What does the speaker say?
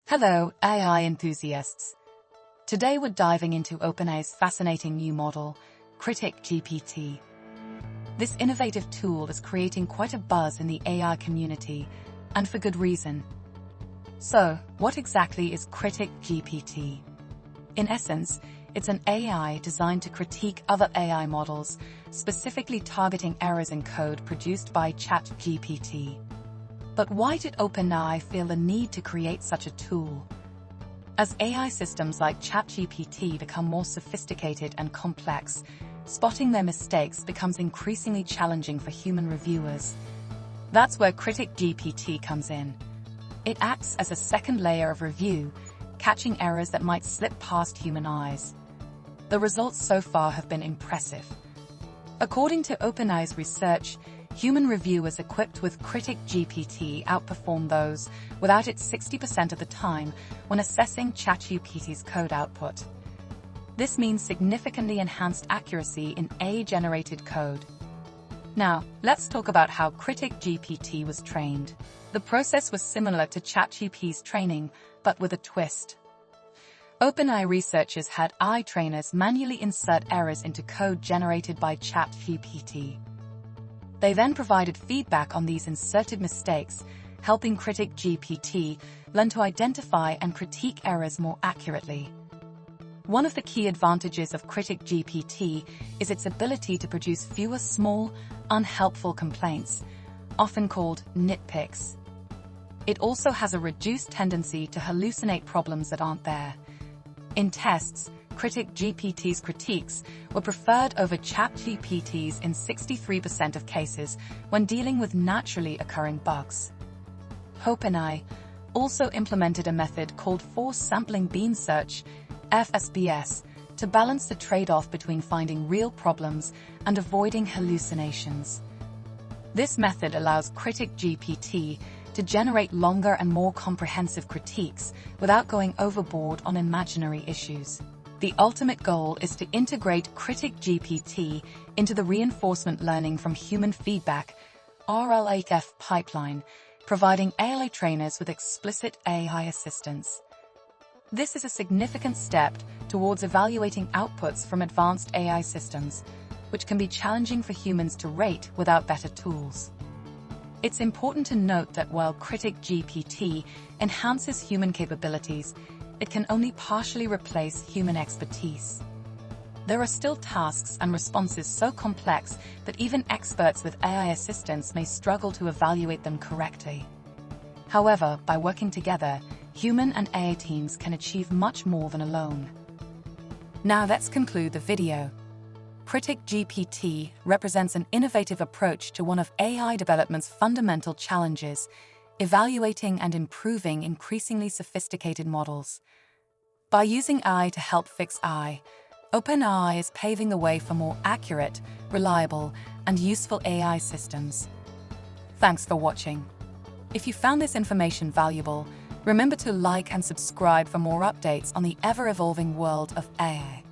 Hello, AI enthusiasts. Today we're diving into OpenAI's fascinating new model, CriticGPT. This innovative tool is creating quite a buzz in the AI community, and for good reason. So, what exactly is CriticGPT? In essence, it's an AI designed to critique other AI models, specifically targeting errors in code produced by ChatGPT. But why did OpenAI feel the need to create such a tool? As AI systems like ChatGPT become more sophisticated and complex, spotting their mistakes becomes increasingly challenging for human reviewers. That's where CriticGPT comes in. It acts as a second layer of review, catching errors that might slip past human eyes. The results so far have been impressive. According to OpenAI's research, human reviewers equipped with CriticGPT outperform those without it 60% of the time when assessing ChatGPT's code output. This means significantly enhanced accuracy in AI-generated code. Now, let's talk about how CriticGPT was trained. The process was similar to ChatGPT's training, but with a twist. OpenAI researchers had AI trainers manually insert errors into code generated by ChatGPT. They then provided feedback on these inserted mistakes, helping CriticGPT learn to identify and critique errors more accurately. One of the key advantages of CriticGPT is its ability to produce fewer small, unhelpful complaints, often called nitpicks. It also has a reduced tendency to hallucinate problems that aren't there. In tests, CriticGPT's critiques were preferred over ChatGPT's in 63% of cases when dealing with naturally occurring bugs. OpenAI also implemented a method called Force Sampling Bean Search, FSBS, to balance the trade-off between finding real problems and avoiding hallucinations. This method allows CriticGPT to generate longer and more comprehensive critiques without going overboard on imaginary issues. The ultimate goal is to integrate CriticGPT into the reinforcement learning from human feedback (RLHF) pipeline, providing AI trainers with explicit AI assistance. This is a significant step towards evaluating outputs from advanced AI systems, which can be challenging for humans to rate without better tools. It's important to note that while CriticGPT enhances human capabilities, it can only partially replace human expertise. There are still tasks and responses so complex that even experts with AI assistance may struggle to evaluate them correctly. However, by working together, human and AI teams can achieve much more than alone. Now let's conclude the video. CriticGPT represents an innovative approach to one of AI development's fundamental challenges, evaluating and improving increasingly sophisticated models. By using AI to help fix AI, OpenAI is paving the way for more accurate, reliable, and useful AI systems. Thanks for watching. If you found this information valuable, remember to like and subscribe for more updates on the ever-evolving world of AI.